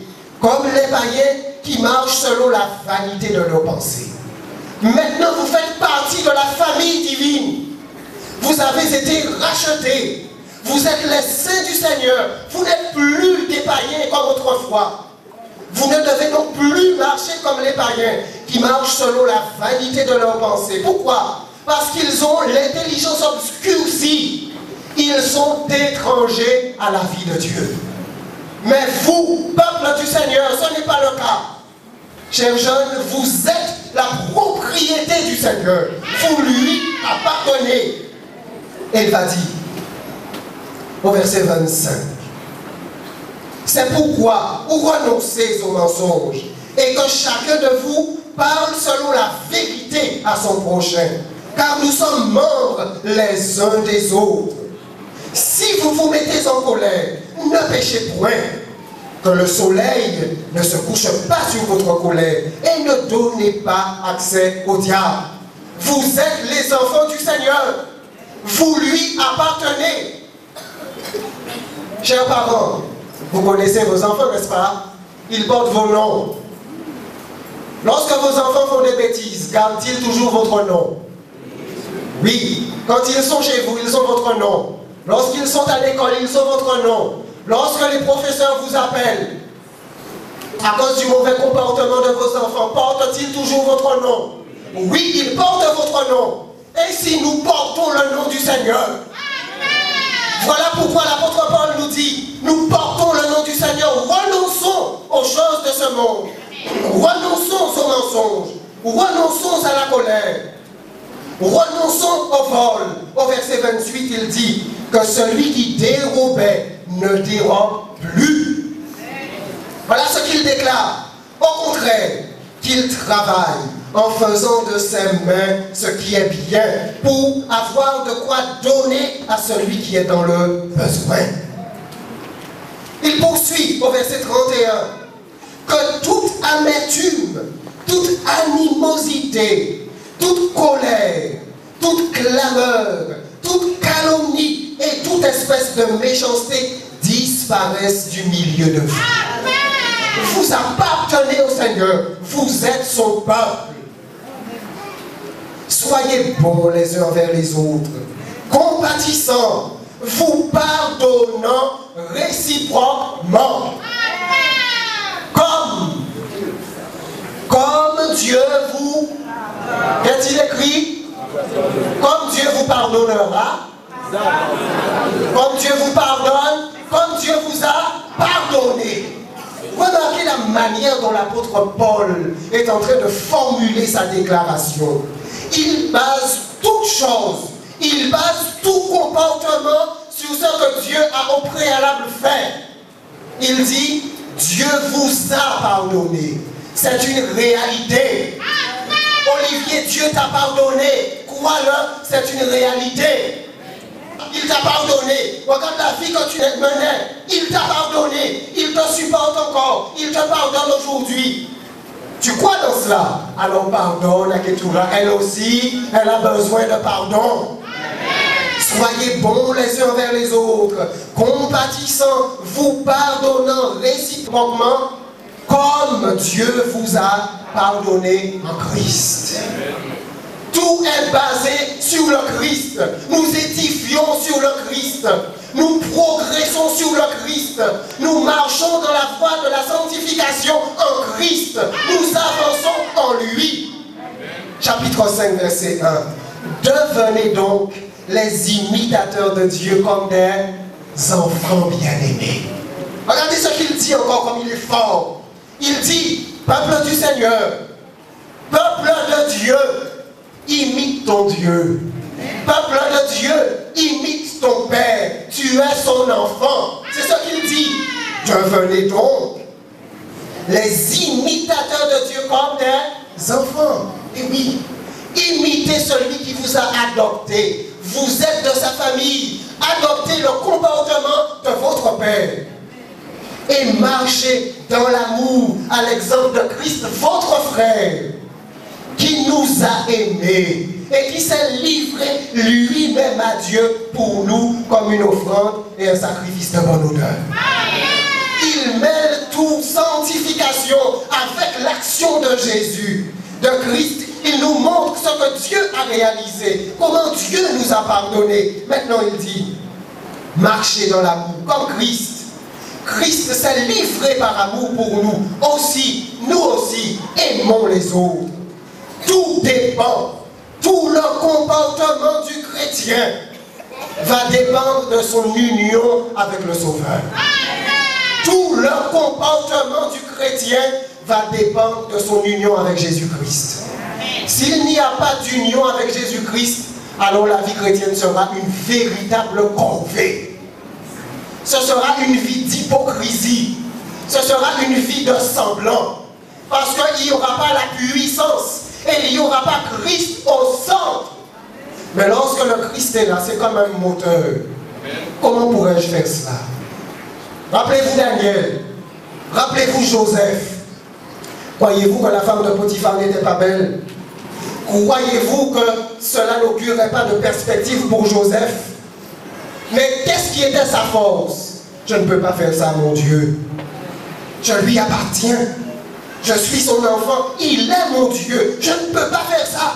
comme les païens qui marchent selon la vanité de leurs pensées. Maintenant, vous faites partie de la famille divine. Vous avez été rachetés. Vous êtes les saints du Seigneur. Vous n'êtes plus des païens comme autrefois. Vous ne devez donc plus marcher comme les païens qui marchent selon la vanité de leurs pensées. Pourquoi? Parce qu'ils ont l'intelligence obscurcie. Ils sont étrangers à la vie de Dieu. Mais vous, peuple du Seigneur, ce n'est pas le cas. Chers jeunes, vous êtes la propriété du Seigneur. Vous lui appartenez. Et il va dire, au verset 25, c'est pourquoi vous renoncez aux mensonges et que chacun de vous parle selon la vérité à son prochain, car nous sommes membres les uns des autres. Si vous vous mettez en colère, ne péchez point. Que le soleil ne se couche pas sur votre colère et ne donnez pas accès au diable. Vous êtes les enfants du Seigneur. Vous lui appartenez. Chers parents, vous connaissez vos enfants, n'est-ce pas? Ils portent vos noms. Lorsque vos enfants font des bêtises, gardent-ils toujours votre nom? Oui. Quand ils sont chez vous, ils ont votre nom. Lorsqu'ils sont à l'école, ils ont votre nom. Lorsque les professeurs vous appellent, à cause du mauvais comportement de vos enfants, portent-ils toujours votre nom? Oui, ils portent votre nom. Et si nous portons le nom du Seigneur? Voilà pourquoi l'apôtre Paul nous dit, nous portons le nom du Seigneur, renonçons aux choses de ce monde, renonçons aux mensonges, renonçons à la colère, renonçons au vol. Au verset 28, il dit que celui qui dérobait ne dérobe plus. Voilà ce qu'il déclare. Au contraire, qu'il travaille en faisant de ses mains ce qui est bien pour avoir de quoi donner à celui qui est dans le besoin. Il poursuit au verset 31 que toute amertume, toute animosité, toute colère, toute clameur, toute calomnie et toute espèce de méchanceté disparaissent du milieu de vous. Vous appartenez au Seigneur, vous êtes son peuple. Soyez bons les uns envers les autres, compatissants, vous pardonnant réciproquement. Comme Dieu vous, qu'est-il écrit? Comme Dieu vous pardonnera, comme Dieu vous pardonne, comme Dieu vous a pardonné. Remarquez la manière dont l'apôtre Paul est en train de formuler sa déclaration. Il base toute chose, il base tout comportement sur ce que Dieu a au préalable fait. Il dit, Dieu vous a pardonné. C'est une réalité. Olivier, Dieu t'a pardonné. Crois-le, c'est une réalité. Il t'a pardonné. Regarde la vie que tu menais. Il t'a pardonné. Il te supporte encore. Il te pardonne aujourd'hui. Tu crois dans cela? Alors pardonne à Ketura. Elle aussi, elle a besoin de pardon. Soyez bons les uns envers les autres, compatissants, vous pardonnant réciproquement, comme Dieu vous a pardonné en Christ. Tout est basé sur le Christ. Nous édifions sur le Christ. Nous progressons sur le Christ. Nous marchons dans la voie de la sanctification en Christ. Nous avançons en lui. Chapitre 5, verset 1. Devenez donc les imitateurs de Dieu comme des enfants bien-aimés. Regardez ce qu'il dit encore comme il est fort. Il dit, peuple du Seigneur, peuple de Dieu, imite ton Dieu. Peuple de Dieu, imite ton Père. Tu es son enfant. C'est ce qu'il dit. Devenez donc les imitateurs de Dieu comme des enfants. Et oui, imitez celui qui vous a adopté. Vous êtes de sa famille. Adoptez le comportement de votre Père. Et marchez dans l'amour à l'exemple de Christ, votre frère, qui nous a aimés et qui s'est livré lui-même à Dieu pour nous comme une offrande et un sacrifice de bonne odeur. Il mêle toute sanctification avec l'action de Jésus, de Christ. Il nous montre ce que Dieu a réalisé, comment Dieu nous a pardonné. Maintenant il dit, marchez dans l'amour comme Christ. Christ s'est livré par amour pour nous. Aussi, nous aussi, aimons les autres. Tout dépend, tout le comportement du chrétien va dépendre de son union avec le Sauveur. Tout le comportement du chrétien va dépendre de son union avec Jésus-Christ. S'il n'y a pas d'union avec Jésus-Christ, alors la vie chrétienne sera une véritable corvée. Ce sera une vie d'hypocrisie. Ce sera une vie de semblant. Parce qu'il n'y aura pas la puissance. Et il n'y aura pas Christ au centre. Mais lorsque le Christ est là, c'est comme un moteur. Comment pourrais-je faire cela? Rappelez-vous Daniel. Rappelez-vous Joseph. Croyez-vous que la femme de Potiphar n'était pas belle? Croyez-vous que cela n'augurait pas de perspective pour Joseph? Mais qu'est-ce qui était sa force? Je ne peux pas faire ça, mon Dieu. Je lui appartiens. Je suis son enfant. Il est mon Dieu. Je ne peux pas faire ça.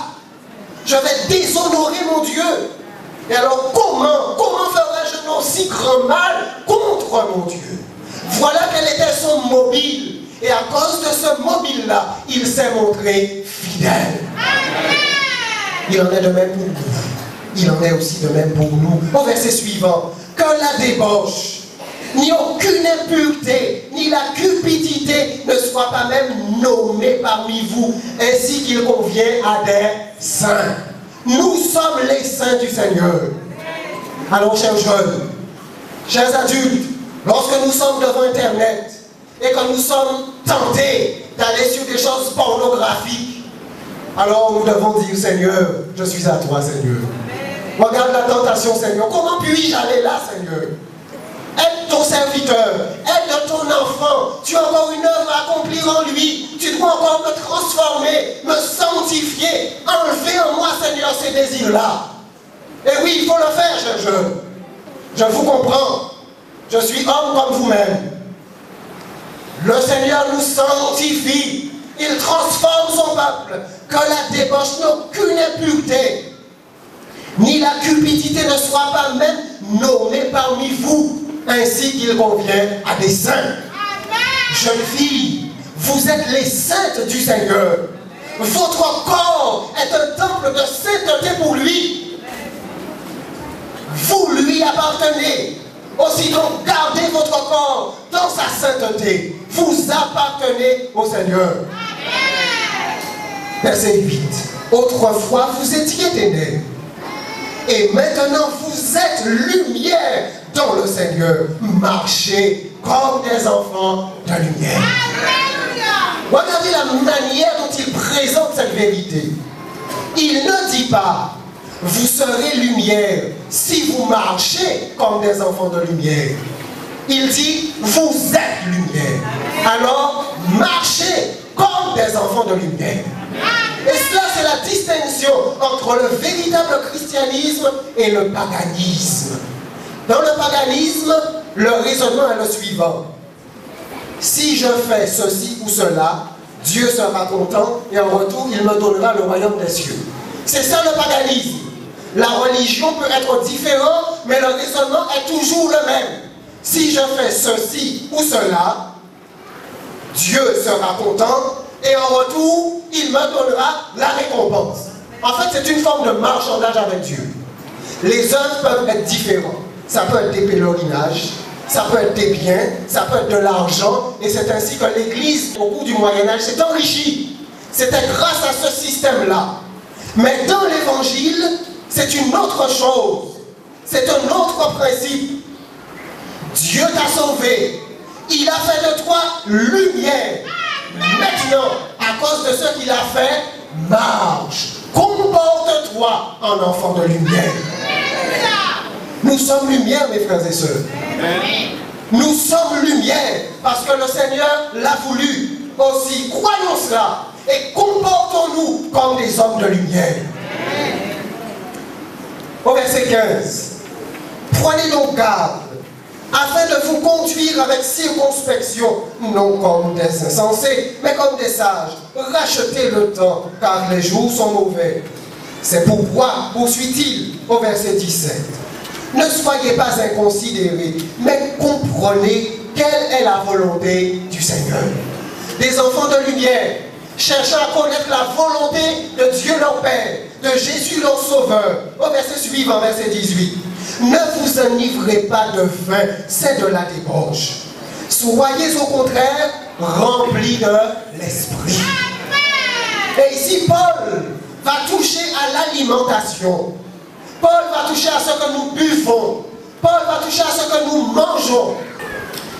Je vais déshonorer mon Dieu. Et alors comment ferais-je un aussi grand mal contre mon Dieu? Voilà quel était son mobile. Et à cause de ce mobile-là, il s'est montré fidèle. Il en est de même pour vous. Il en est aussi de même pour nous. Au verset suivant, que la débauche, ni aucune impureté, ni la cupidité ne soient pas même nommées parmi vous, ainsi qu'il convient à des saints. Nous sommes les saints du Seigneur. Alors, chers jeunes, chers adultes, lorsque nous sommes devant Internet et que nous sommes tentés d'aller sur des choses pornographiques. Alors nous devons dire, Seigneur, je suis à toi, Seigneur. Regarde la tentation, Seigneur. Comment puis-je aller là, Seigneur? Aide ton serviteur, aide ton enfant. Tu as encore une œuvre à accomplir en lui. Tu dois encore me transformer, me sanctifier, enlever en moi, Seigneur, ces désirs-là. Et oui, il faut le faire, chers jeunes. Je vous comprends. Je suis homme comme vous-même. Le Seigneur nous sanctifie. Il transforme son peuple. Que la débauche n'a aucune impureté, ni la cupidité ne soit pas même nommée parmi vous, ainsi qu'il convient à des saints. Jeunes filles, vous êtes les saintes du Seigneur. Votre corps est un temple de sainteté pour lui. Vous lui appartenez. Aussi donc, gardez votre corps dans sa sainteté. Vous appartenez au Seigneur. Verset 8. Autrefois, vous étiez ténèbres. Et maintenant, vous êtes lumière dans le Seigneur. Marchez comme des enfants de lumière. Regardez la manière dont il présente cette vérité. Il ne dit pas, vous serez lumière si vous marchez comme des enfants de lumière. Il dit, vous êtes lumière. Alors, marchez comme des enfants de lumière. Et cela, c'est la distinction entre le véritable christianisme et le paganisme. Dans le paganisme, le raisonnement est le suivant. Si je fais ceci ou cela, Dieu sera content et en retour, il me donnera le royaume des cieux. C'est ça le paganisme. La religion peut être différente, mais le raisonnement est toujours le même. Si je fais ceci ou cela, Dieu sera content et en retour, il me donnera la récompense. En fait, c'est une forme de marchandage avec Dieu. Les œuvres peuvent être différentes. Ça peut être des pèlerinages, ça peut être des biens, ça peut être de l'argent, et c'est ainsi que l'Église, au cours du Moyen-Âge, s'est enrichie. C'était grâce à ce système-là. Mais dans l'Évangile, c'est une autre chose. C'est un autre principe. Dieu t'a sauvé. Il a fait de toi lumière. Maintenant, à cause de ce qu'il a fait, marche. Comporte-toi en enfant de lumière. Nous sommes lumière, mes frères et sœurs. Nous sommes lumière parce que le Seigneur l'a voulu. Aussi, croyons cela et comportons-nous comme des hommes de lumière. Au verset 15. Prenez donc garde afin de vous conduire avec circonspection, non comme des insensés, mais comme des sages. Rachetez le temps, car les jours sont mauvais. C'est pourquoi, poursuit-il au verset 17, ne soyez pas inconsidérés, mais comprenez quelle est la volonté du Seigneur. Des enfants de lumière, cherchant à connaître la volonté de Dieu leur Père, de Jésus leur Sauveur. Au verset suivant, verset 18. Ne vous enivrez pas de vin, c'est de la débauche. Soyez au contraire remplis de l'Esprit. Et ici, Paul va toucher à l'alimentation. Paul va toucher à ce que nous buvons. Paul va toucher à ce que nous mangeons.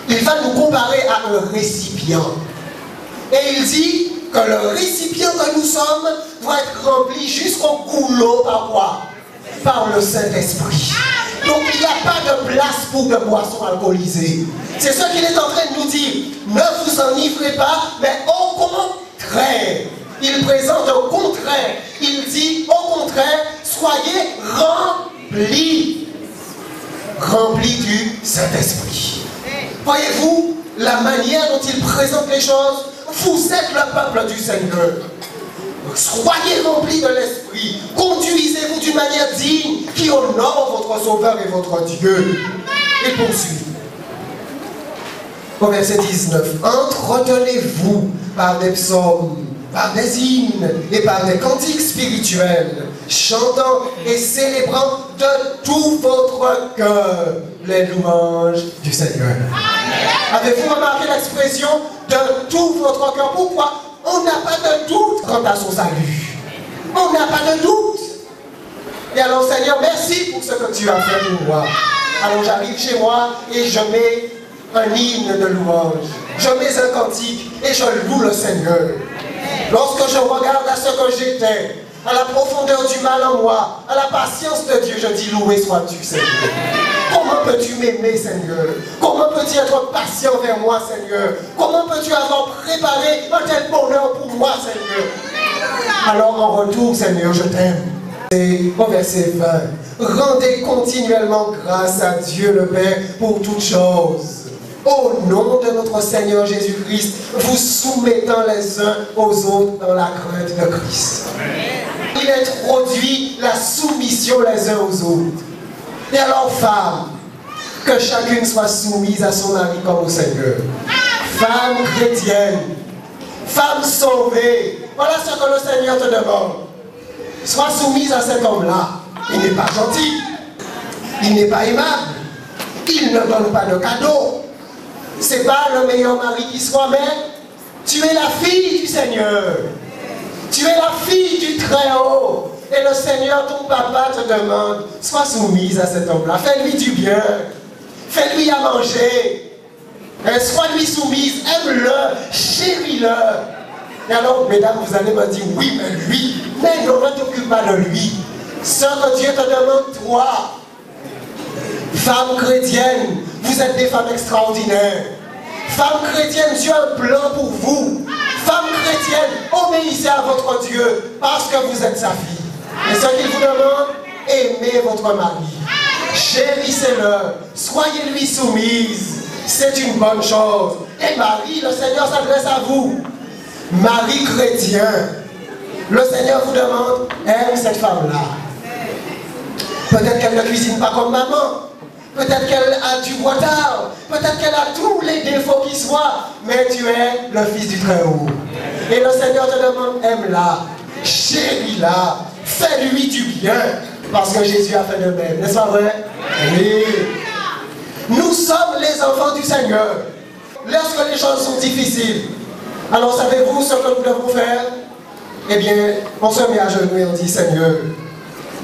Il va nous comparer à un récipient. Et il dit que le récipient que nous sommes doit être rempli jusqu'au goulot par quoi? Par le Saint-Esprit. Donc il n'y a pas de place pour de boissons alcoolisées. C'est ce qu'il est en train de nous dire. Ne vous enivrez pas, mais au contraire. Il présente au contraire. Il dit au contraire, soyez remplis. Remplis du Saint-Esprit. Voyez-vous la manière dont il présente les choses? Vous êtes le peuple du Seigneur. Soyez remplis de l'Esprit. Conduisez-vous d'une manière digne qui honore votre Sauveur et votre Dieu. Et poursuit. Au verset 19. Entretenez-vous par des psaumes, par des hymnes et par des cantiques spirituels, chantant et célébrant de tout votre cœur les louanges du Seigneur. Avez-vous remarqué l'expression de tout votre cœur? Pourquoi? On n'a pas de doute quant à son salut. On n'a pas de doute. Et alors, Seigneur, merci pour ce que tu as fait pour moi. Alors, j'arrive chez moi et je mets un hymne de louange. Je mets un cantique et je loue le Seigneur. Lorsque je regarde à ce que j'étais, à la profondeur du mal en moi, à la patience de Dieu, je dis loué sois-tu, Seigneur. Comment peux-tu m'aimer, Seigneur? Comment peux-tu être patient vers moi, Seigneur? Comment peux-tu avoir préparé un tel bonheur pour moi, Seigneur? Alors en retour, Seigneur, je t'aime. Et au verset 20, rendez continuellement grâce à Dieu le Père pour toutes choses. Au nom de notre Seigneur Jésus-Christ, vous soumettant les uns aux autres dans la crainte de Christ. Il introduit la soumission les uns aux autres. Et alors, femmes, que chacune soit soumise à son mari comme au Seigneur. Femme chrétienne, femme sauvée, voilà ce que le Seigneur te demande. Sois soumise à cet homme-là. Il n'est pas gentil, il n'est pas aimable, il ne donne pas de cadeaux. C'est pas le meilleur mari qui soit, mais tu es la fille du Seigneur. Tu es la fille du Très-Haut. Et le Seigneur, ton papa, te demande, sois soumise à cet homme-là. Fais-lui du bien. Fais-lui à manger. Sois-lui soumise. Aime-le. Chéris-le. Et alors, mesdames, vous allez me dire, oui, mais lui. Mais non, ne t'occupe pas de lui. Ce que Dieu te demande, toi. Femme chrétienne, vous êtes des femmes extraordinaires. Femme chrétienne, Dieu a un plan pour vous. Femme chrétienne, obéissez à votre Dieu parce que vous êtes sa fille. Et ce qu'il vous demande, aimez votre mari. Chérissez-le. Soyez-lui soumise. C'est une bonne chose. Et Marie, le Seigneur s'adresse à vous. Mari chrétien, le Seigneur vous demande, aime cette femme-là. Peut-être qu'elle ne cuisine pas comme maman. Peut-être qu'elle a du retard. Peut-être qu'elle a tous les défauts qui soient. Mais tu es le Fils du Très-Haut. Et le Seigneur te demande, aime-la. Chéris-la. Fais-lui du bien. Parce que Jésus a fait de même. N'est-ce pas vrai? Oui. Nous sommes les enfants du Seigneur. Lorsque les choses sont difficiles. Alors savez-vous ce que nous devons faire? Eh bien, on se met à genoux et on dit, Seigneur,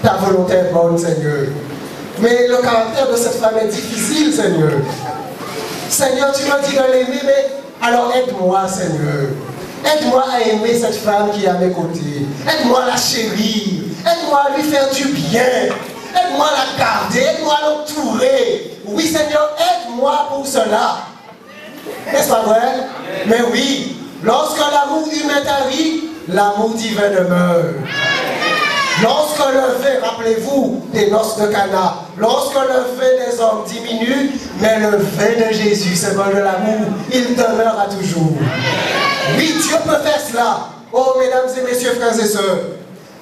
ta volonté est bonne, Seigneur. Mais le caractère de cette femme est difficile, Seigneur. Seigneur, tu m'as dit de l'aimer, mais alors aide-moi, Seigneur. Aide-moi à aimer cette femme qui est à mes côtés. Aide-moi à la chérir. Aide-moi à lui faire du bien. Aide-moi à la garder. Aide-moi à l'entourer. Oui, Seigneur, aide-moi pour cela. N'est-ce pas vrai? Mais oui, lorsque l'amour humain arrive, l'amour divin demeure. Lorsque le vin, rappelez-vous des noces de Cana, lorsque le vin des hommes diminue, mais le vin de Jésus, symbole de l'amour, il demeure à toujours. Oui, Dieu peut faire cela. Oh, mesdames et messieurs, frères et sœurs,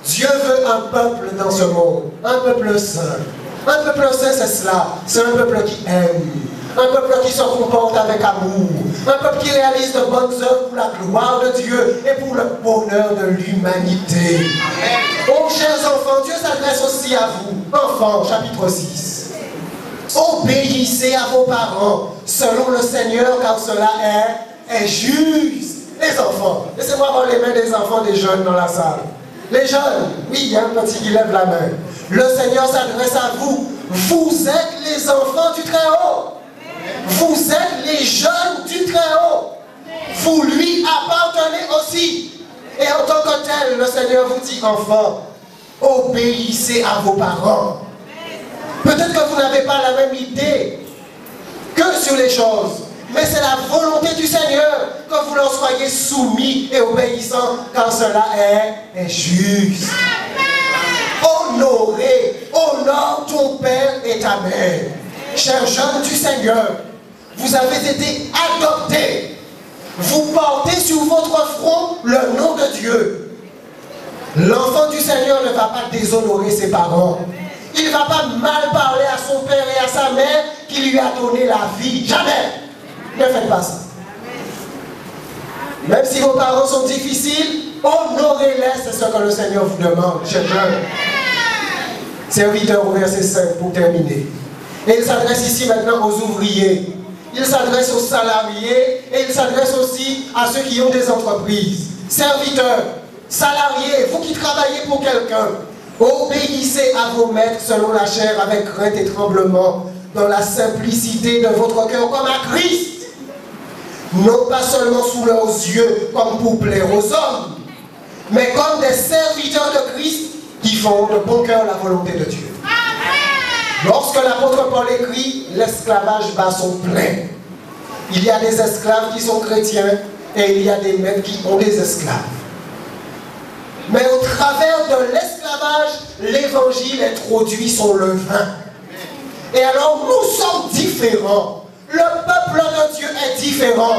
Dieu veut un peuple dans ce monde, un peuple saint. Un peuple saint, c'est cela. C'est un peuple qui aime. Un peuple qui se comporte avec amour. Un peuple qui réalise de bonnes œuvres pour la gloire de Dieu et pour le bonheur de l'humanité. Oh, chers enfants, Dieu s'adresse aussi à vous. Enfants, chapitre 6. Obéissez à vos parents selon le Seigneur, car cela est juste. Les enfants, laissez-moi voir les mains des enfants, des jeunes dans la salle. Les jeunes, oui, il y a un petit qui lève la main. Le Seigneur s'adresse à vous. Vous êtes les enfants du Très-Haut. Vous êtes les jeunes du Très-Haut. Vous lui appartenez aussi. Et en tant que tel, le Seigneur vous dit, enfants, obéissez à vos parents. Peut-être que vous n'avez pas la même idée que sur les choses. Mais c'est la volonté du Seigneur que vous leur soyez soumis et obéissants, car cela est juste. Honorez, honore ton père et ta mère. Chers jeunes du Seigneur, vous avez été adoptés. Vous portez sur votre front le nom de Dieu. L'enfant du Seigneur ne va pas déshonorer ses parents. Il ne va pas mal parler à son père et à sa mère qui lui a donné la vie. Jamais. Ne faites pas ça. Même si vos parents sont difficiles, honorez-les, c'est ce que le Seigneur vous demande, chers jeunes. Serviteur au verset 5 pour terminer. Et il s'adresse ici maintenant aux ouvriers. Il s'adresse aux salariés et il s'adresse aussi à ceux qui ont des entreprises. Serviteurs, salariés, vous qui travaillez pour quelqu'un, obéissez à vos maîtres selon la chair avec crainte et tremblement, dans la simplicité de votre cœur comme à Christ, non pas seulement sous leurs yeux comme pour plaire aux hommes, mais comme des serviteurs de Christ qui font de bon cœur la volonté de Dieu. Lorsque l'apôtre Paul écrit, l'esclavage bat son plein. Il y a des esclaves qui sont chrétiens et il y a des maîtres qui ont des esclaves. Mais au travers de l'esclavage, l'évangile introduit son levain. Et alors nous sommes différents. Le peuple de Dieu est différent.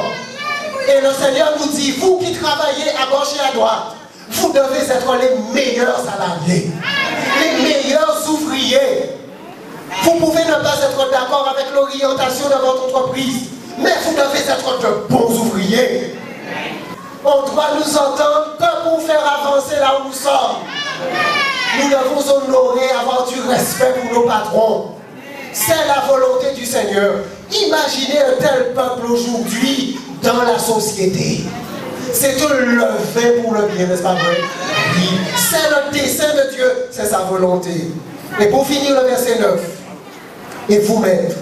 Et le Seigneur nous dit, vous qui travaillez à gauche et à droite, vous devez être les meilleurs salariés, les meilleurs ouvriers. Vous pouvez ne pas être d'accord avec l'orientation de votre entreprise, mais vous devez être de bons ouvriers. On doit nous entendre que pour faire avancer là où nous sommes. Nous devons honorer, avoir du respect pour nos patrons. C'est la volonté du Seigneur. Imaginez un tel peuple aujourd'hui dans la société. C'est un levain pour le bien, n'est-ce pas vrai? Oui. C'est le dessein de Dieu, c'est sa volonté. Et pour finir le verset 9. Et vous, maîtres,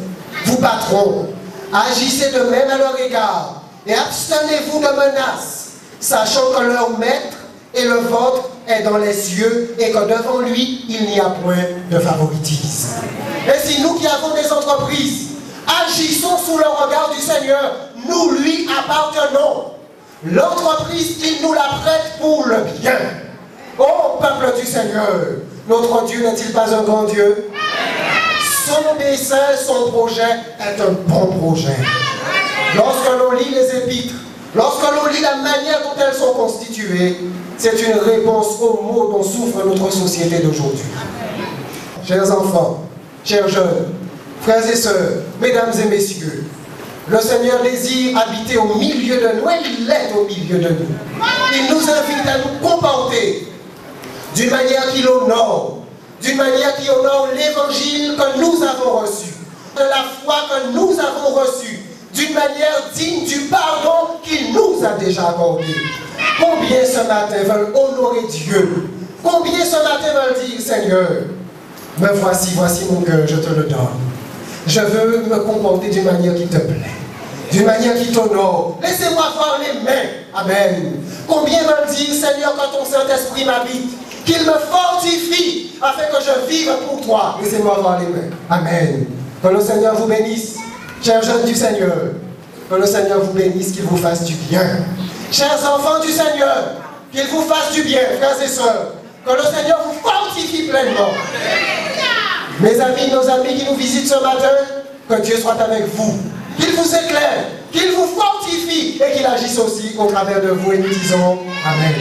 vous patrons, agissez de même à leur égard et abstenez-vous de menaces, sachant que leur maître et le vôtre est dans les cieux et que devant lui, il n'y a point de favoritisme. Et si nous qui avons des entreprises, agissons sous le regard du Seigneur, nous lui appartenons. L'entreprise, il nous la prête pour le bien. Ô peuple du Seigneur, notre Dieu n'est-il pas un grand Dieu? Son dessein, son projet est un bon projet. Lorsque l'on lit les épîtres, lorsque l'on lit la manière dont elles sont constituées, c'est une réponse aux maux dont souffre notre société d'aujourd'hui. Chers enfants, chers jeunes, frères et sœurs, mesdames et messieurs, le Seigneur désire habiter au milieu de nous et il est au milieu de nous. Il nous invite à nous comporter d'une manière qui l'honore, d'une manière qui honore l'évangile que nous avons reçu, de la foi que nous avons reçue, d'une manière digne du pardon qu'il nous a déjà accordé. Combien ce matin veulent honorer Dieu? Combien ce matin veulent dire, Seigneur, me voici mon cœur, je te le donne. Je veux me comporter d'une manière qui te plaît, d'une manière qui t'honore. Laissez-moi voir les mains. Amen. Combien veulent dire, Seigneur, quand ton Saint-Esprit m'habite, qu'il me fortifie afin que je vive pour toi. Laissez-moi voir les mains. Amen. Que le Seigneur vous bénisse. Chers jeunes du Seigneur, que le Seigneur vous bénisse, qu'il vous fasse du bien. Chers enfants du Seigneur, qu'il vous fasse du bien, frères et sœurs. Que le Seigneur vous fortifie pleinement. Mes amis, nos amis qui nous visitent ce matin, que Dieu soit avec vous. Qu'il vous éclaire, qu'il vous fortifie et qu'il agisse aussi au travers de vous. Et nous disons Amen.